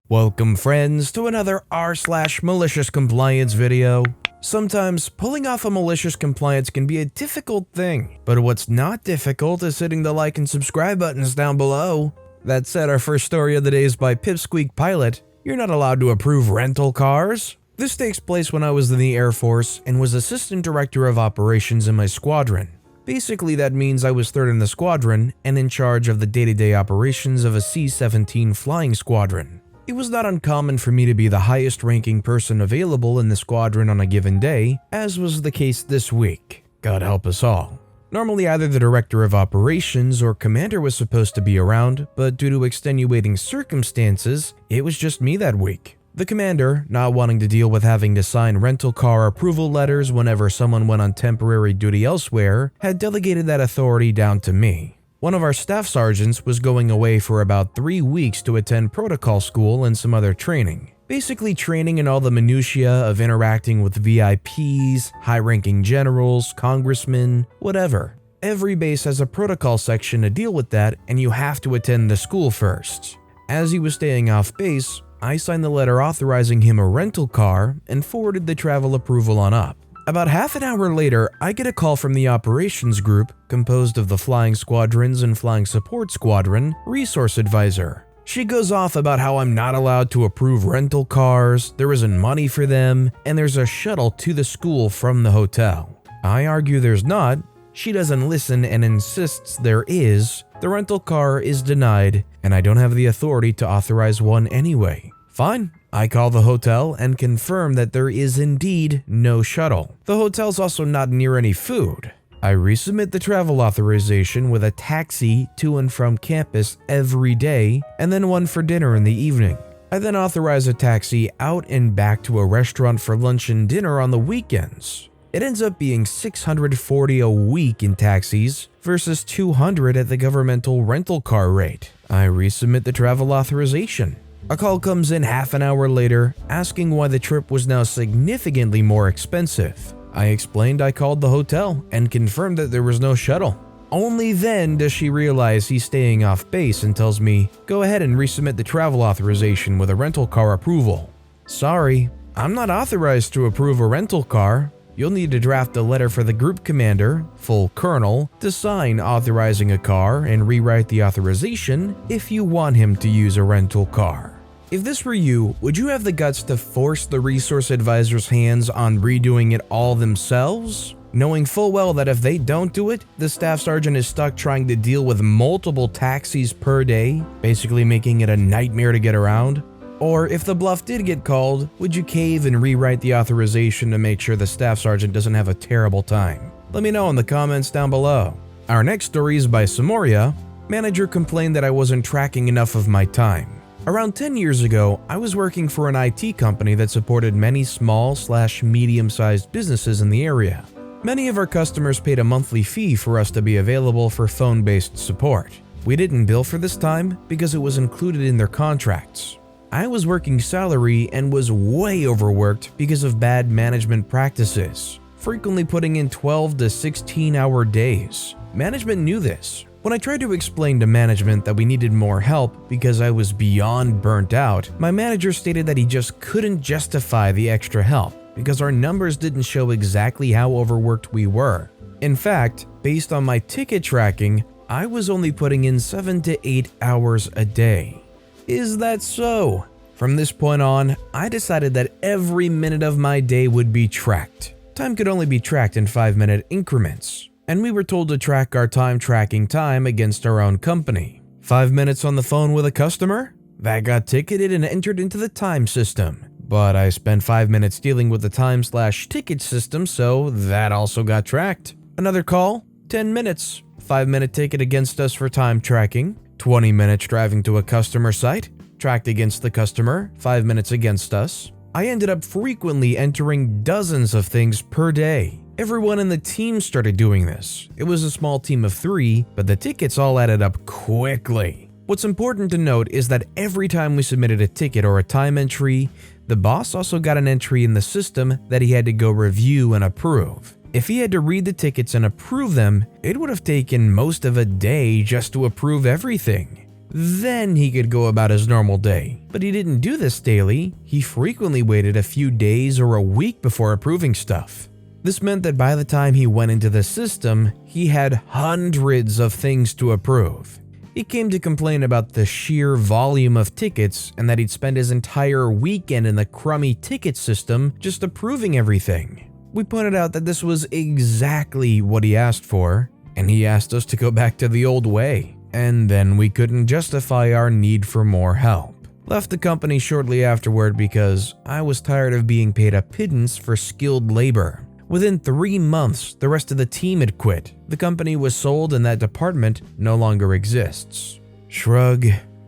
Welcome friends to another r/malicious compliance video. Sometimes pulling off a malicious compliance can be a difficult thing, but what's not difficult is hitting the like and subscribe buttons down below. That said, our first story of the day is by Pipsqueak Pilot. You're not allowed to approve rental cars. This takes place when I was in the Air Force and was Assistant Director of Operations in my squadron. Basically, that means I was third in the squadron and in charge of the day-to-day operations of a C-17 flying squadron. It was not uncommon for me to be the highest ranking person available in the squadron on a given day, as was the case this week. God help us all. Normally either the director of operations or commander was supposed to be around, but due to extenuating circumstances, it was just me that week. The commander, not wanting to deal with having to sign rental car approval letters whenever someone went on temporary duty elsewhere, had delegated that authority down to me. One of our staff sergeants was going away for about 3 weeks to attend protocol school and some other training. Basically training in all the minutiae of interacting with VIPs, high-ranking generals, congressmen, whatever. Every base has a protocol section to deal with that, and you have to attend the school first. As he was staying off base, I signed the letter authorizing him a rental car and forwarded the travel approval on up. About half an hour later, I get a call from the operations group, composed of the Flying Squadrons and Flying Support Squadron, resource advisor. She goes off about how I'm not allowed to approve rental cars, there isn't money for them, and there's a shuttle to the school from the hotel. I argue there's not. She doesn't listen and insists there is. The rental car is denied, and I don't have the authority to authorize one anyway. Fine. I call the hotel and confirm that there is indeed no shuttle. The hotel's also not near any food. I resubmit the travel authorization with a taxi to and from campus every day and then one for dinner in the evening. I then authorize a taxi out and back to a restaurant for lunch and dinner on the weekends. It ends up being $640 a week in taxis versus $200 at the governmental rental car rate. I resubmit the travel authorization. A call comes in half an hour later, asking why the trip was now significantly more expensive. I explained I called the hotel and confirmed that there was no shuttle. Only then does she realize he's staying off base and tells me, go ahead and resubmit the travel authorization with a rental car approval. Sorry, I'm not authorized to approve a rental car. You'll need to draft a letter for the group commander, full colonel, to sign authorizing a car and rewrite the authorization if you want him to use a rental car. If this were you, would you have the guts to force the resource advisor's hands on redoing it all themselves? Knowing full well that if they don't do it, the staff sergeant is stuck trying to deal with multiple taxis per day, basically making it a nightmare to get around? Or if the bluff did get called, would you cave and rewrite the authorization to make sure the staff sergeant doesn't have a terrible time? Let me know in the comments down below. Our next story is by Samoria. Manager complained that I wasn't tracking enough of my time. Around 10 years ago, I was working for an IT company that supported many small/medium-sized businesses in the area. Many of our customers paid a monthly fee for us to be available for phone-based support. We didn't bill for this time because it was included in their contracts. I was working salary and was way overworked because of bad management practices, frequently putting in 12 to 16-hour days. Management knew this. When I tried to explain to management that we needed more help because I was beyond burnt out, my manager stated that he just couldn't justify the extra help because our numbers didn't show exactly how overworked we were. In fact, based on my ticket tracking, I was only putting in 7 to 8 hours a day. Is that so? From this point on, I decided that every minute of my day would be tracked. Time could only be tracked in 5-minute increments, and we were told to track our time tracking time against our own company. 5 minutes on the phone with a customer? That got ticketed and entered into the time system. But I spent 5 minutes dealing with the time/ticket system, so that also got tracked. Another call? 10 minutes. 5-minute ticket against us for time tracking. 20 minutes driving to a customer site, tracked against the customer, 5 minutes against us. I ended up frequently entering dozens of things per day. Everyone in the team started doing this. It was a small team of 3, but the tickets all added up quickly. What's important to note is that every time we submitted a ticket or a time entry, the boss also got an entry in the system that he had to go review and approve. If he had to read the tickets and approve them, it would have taken most of a day just to approve everything. Then he could go about his normal day. But he didn't do this daily. He frequently waited a few days or a week before approving stuff. This meant that by the time he went into the system, he had hundreds of things to approve. He came to complain about the sheer volume of tickets and that he'd spend his entire weekend in the crummy ticket system just approving everything. We pointed out that this was exactly what he asked for, and he asked us to go back to the old way. And then we couldn't justify our need for more help. Left the company shortly afterward because I was tired of being paid a pittance for skilled labor. Within 3 months, the rest of the team had quit. The company was sold and that department no longer exists. Shrug.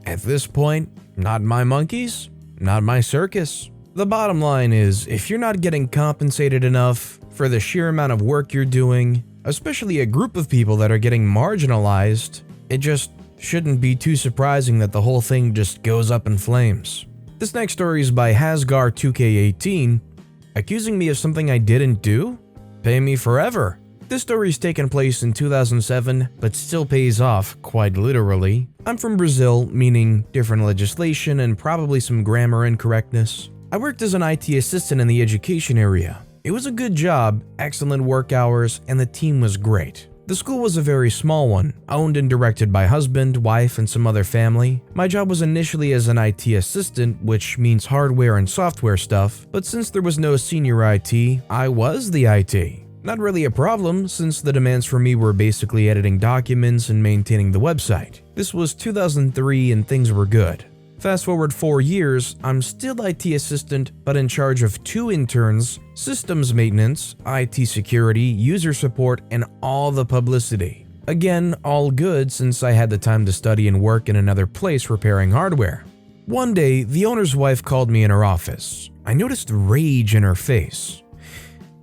At this point, not my monkeys, not my circus. The bottom line is, if you're not getting compensated enough for the sheer amount of work you're doing, especially a group of people that are getting marginalized, it just shouldn't be too surprising that the whole thing just goes up in flames. This next story is by Hasgar2K18, accusing me of something I didn't do? Pay me forever. This story's taken place in 2007, but still pays off, quite literally. I'm from Brazil, meaning different legislation and probably some grammar incorrectness. I worked as an IT assistant in the education area. It was a good job, excellent work hours, and the team was great. The school was a very small one, owned and directed by husband, wife, and some other family. My job was initially as an IT assistant, which means hardware and software stuff, but since there was no senior IT, I was the IT. Not really a problem, since the demands for me were basically editing documents and maintaining the website. This was 2003 and things were good. Fast forward 4 years, I'm still IT assistant, but in charge of 2 interns, systems maintenance, IT security, user support, and all the publicity. Again, all good since I had the time to study and work in another place repairing hardware. One day, the owner's wife called me in her office. I noticed rage in her face.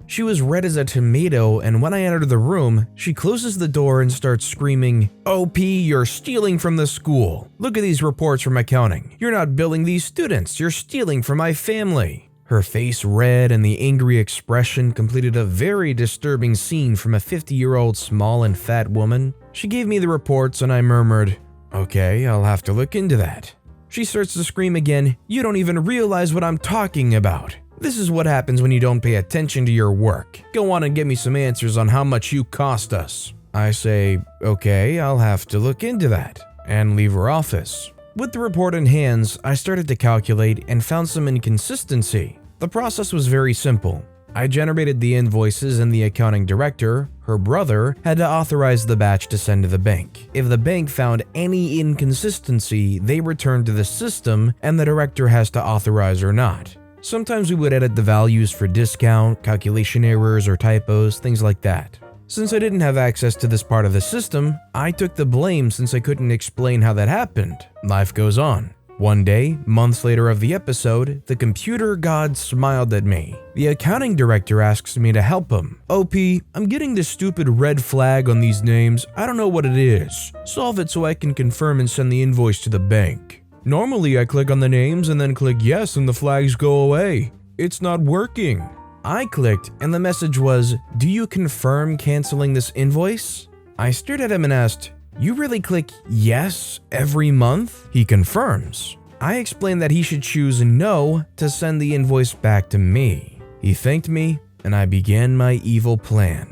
She was red as a tomato, and when I entered the room, she closes the door and starts screaming, "OP, you're stealing from the school. Look at these reports from accounting. You're not billing these students. You're stealing from my family." Her face red and the angry expression completed a very disturbing scene from a 50-year-old small and fat woman. She gave me the reports and I murmured, "Okay, I'll have to look into that." She starts to scream again, "You don't even realize what I'm talking about. This is what happens when you don't pay attention to your work. Go on and get me some answers on how much you cost us." I say, "Okay, I'll have to look into that," and leave her office. With the report in hands, I started to calculate and found some inconsistency. The process was very simple. I generated the invoices and the accounting director, her brother, had to authorize the batch to send to the bank. If the bank found any inconsistency, they returned to the system and the director has to authorize or not. Sometimes we would edit the values for discount, calculation errors, or typos, things like that. Since I didn't have access to this part of the system, I took the blame since I couldn't explain how that happened. Life goes on. One day, months later of the episode, the computer god smiled at me. The accounting director asks me to help him. "OP, I'm getting this stupid red flag on these names. I don't know what it is. Solve it so I can confirm and send the invoice to the bank." Normally I click on the names and then click yes and the flags go away. It's not working. I clicked and the message was, "Do you confirm canceling this invoice?" I stared at him and asked, "You really click yes every month?" He confirms. I explained that he should choose no to send the invoice back to me. He thanked me and I began my evil plan.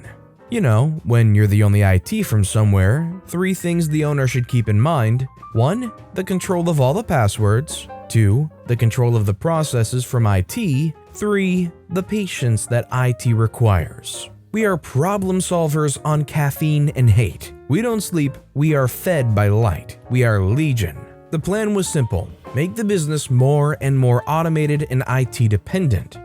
You know, when you're the only IT from somewhere, 3 things the owner should keep in mind. 1. The control of all the passwords. 2. The control of the processes from IT. 3. The patience that IT requires. We are problem solvers on caffeine and hate. We don't sleep, we are fed by light. We are legion. The plan was simple. Make the business more and more automated and IT dependent,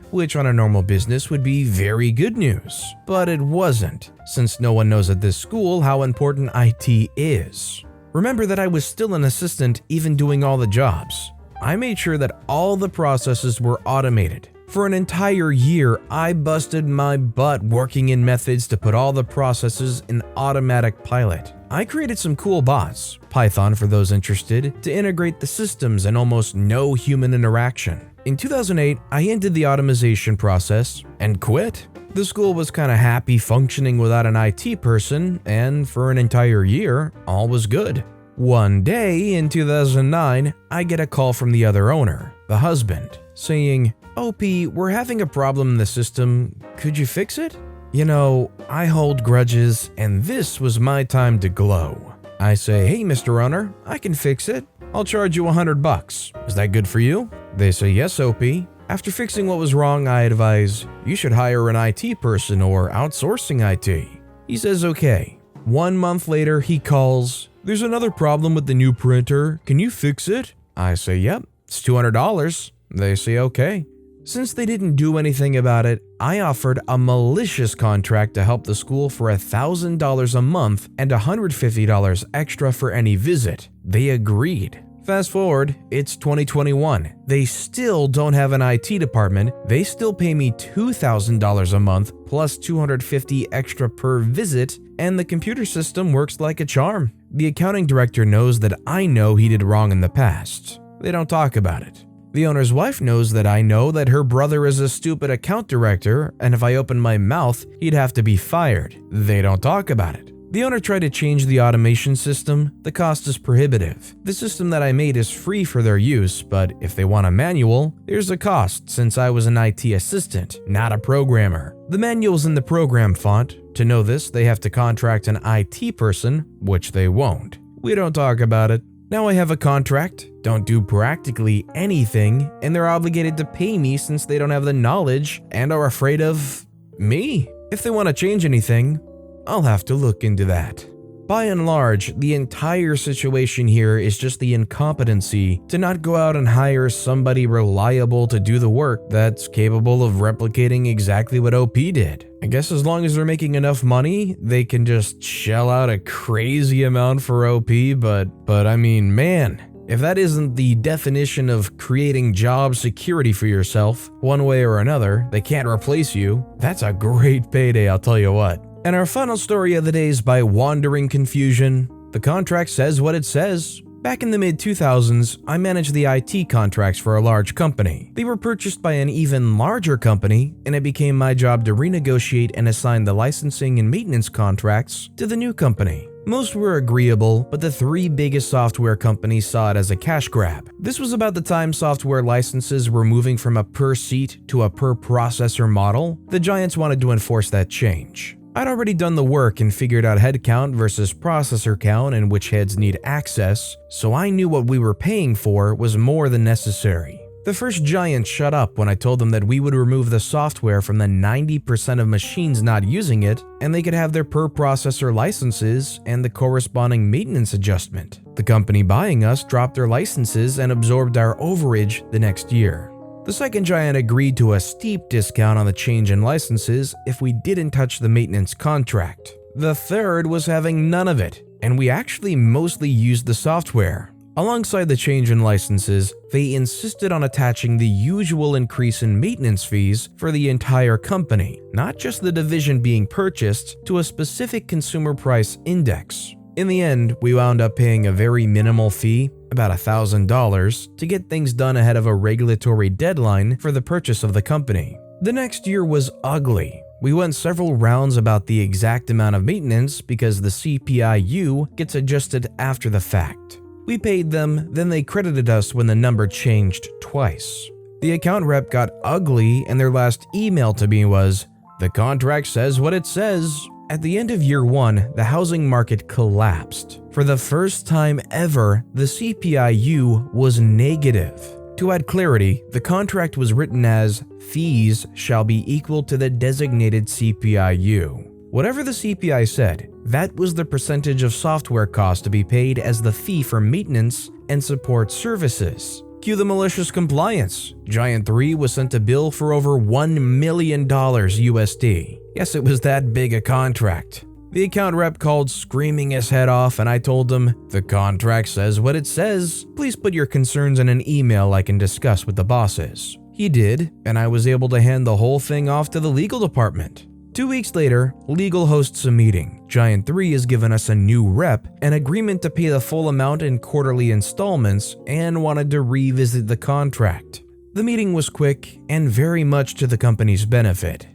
which on a normal business would be very good news. But it wasn't, since no one knows at this school how important IT is. Remember that I was still an assistant even doing all the jobs. I made sure that all the processes were automated. For an entire year, I busted my butt working in methods to put all the processes in automatic pilot. I created some cool bots, Python for those interested, to integrate the systems and almost no human interaction. In 2008, I ended the automation process and quit. The school was kinda happy functioning without an IT person, and for an entire year, all was good. One day in 2009, I get a call from the other owner, the husband, saying, "OP, we're having a problem in the system. Could you fix it?" You know, I hold grudges, and this was my time to glow. I say, "Hey, Mr. Owner, I can fix it. I'll charge you $100. Is that good for you?" They say, "Yes, OP." After fixing what was wrong, I advise, "You should hire an IT person or outsourcing IT." He says, "Okay." 1 month later, he calls, "There's another problem with the new printer. Can you fix it?" I say, "Yep, it's $200. They say, "Okay." Since they didn't do anything about it, I offered a malicious contract to help the school for $1,000 a month and $150 extra for any visit. They agreed. Fast forward, it's 2021. They still don't have an IT department. They still pay me $2,000 a month plus $250 extra per visit, and the computer system works like a charm. The accounting director knows that I know he did wrong in the past. They don't talk about it. The owner's wife knows that I know that her brother is a stupid account director, and if I opened my mouth, he'd have to be fired. They don't talk about it. The owner tried to change the automation system. The cost is prohibitive. The system that I made is free for their use, but if they want a manual, there's a cost since I was an IT assistant, not a programmer. The manual's in the program font. To know this, they have to contract an IT person, which they won't. We don't talk about it. Now I have a contract, don't do practically anything, and they're obligated to pay me since they don't have the knowledge and are afraid of me. If they want to change anything, I'll have to look into that. By and large, the entire situation here is just the incompetency to not go out and hire somebody reliable to do the work that's capable of replicating exactly what OP did. I guess as long as they're making enough money, they can just shell out a crazy amount for OP, but I mean, man, if that isn't the definition of creating job security for yourself, one way or another, they can't replace you, that's a great payday, I'll tell you what. And our final story of the day is by Wandering Confusion. The contract says what it says. Back in the mid-2000s, I managed the IT contracts for a large company. They were purchased by an even larger company, and it became my job to renegotiate and assign the licensing and maintenance contracts to the new company. Most were agreeable, but the 3 biggest software companies saw it as a cash grab. This was about the time software licenses were moving from a per-seat to a per-processor model. The giants wanted to enforce that change. I'd already done the work and figured out head count versus processor count and which heads need access, so I knew what we were paying for was more than necessary. The first giant shut up when I told them that we would remove the software from the 90% of machines not using it, and they could have their per-processor licenses and the corresponding maintenance adjustment. The company buying us dropped their licenses and absorbed our overage the next year. The second giant agreed to a steep discount on the change in licenses if we didn't touch the maintenance contract. The third was having none of it, and we actually mostly used the software. Alongside the change in licenses, they insisted on attaching the usual increase in maintenance fees for the entire company, not just the division being purchased, to a specific consumer price index. In the end, we wound up paying a very minimal fee, about $1,000, to get things done ahead of a regulatory deadline for the purchase of the company. The next year was ugly. We went several rounds about the exact amount of maintenance because the CPIU gets adjusted after the fact. We paid them, then they credited us when the number changed twice. The account rep got ugly and their last email to me was, "The contract says what it says." At the end of year 1, the housing market collapsed. For the first time ever, the CPIU was negative. To add clarity, the contract was written as fees shall be equal to the designated CPIU. Whatever the CPI said, that was the percentage of software cost to be paid as the fee for maintenance and support services. Cue the malicious compliance. Giant 3 was sent a bill for over $1 million USD. Yes, it was that big a contract. The account rep called screaming his head off, and I told him, "The contract says what it says. Please put your concerns in an email I can discuss with the bosses." He did, and I was able to hand the whole thing off to the legal department. 2 weeks later, legal hosts a meeting. Giant 3 has given us a new rep, an agreement to pay the full amount in quarterly installments, and wanted to revisit the contract. The meeting was quick and very much to the company's benefit.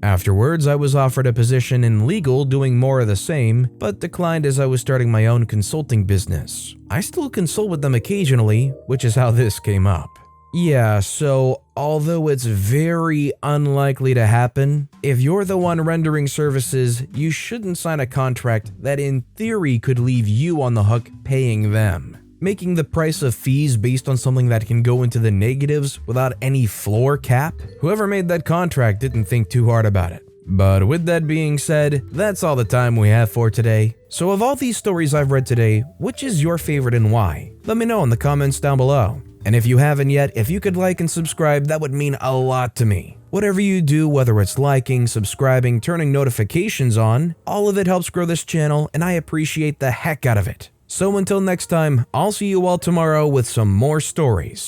Afterwards, I was offered a position in legal doing more of the same, but declined as I was starting my own consulting business. I still consult with them occasionally, which is how this came up. Yeah, so although it's very unlikely to happen, if you're the one rendering services, you shouldn't sign a contract that in theory could leave you on the hook paying them. Making the price of fees based on something that can go into the negatives without any floor cap? Whoever made that contract didn't think too hard about it. But with that being said, that's all the time we have for today. So of all these stories I've read today, which is your favorite and why? Let me know in the comments down below. And if you haven't yet, if you could like and subscribe, that would mean a lot to me. Whatever you do, whether it's liking, subscribing, turning notifications on, all of it helps grow this channel and I appreciate the heck out of it. So until next time, I'll see you all tomorrow with some more stories.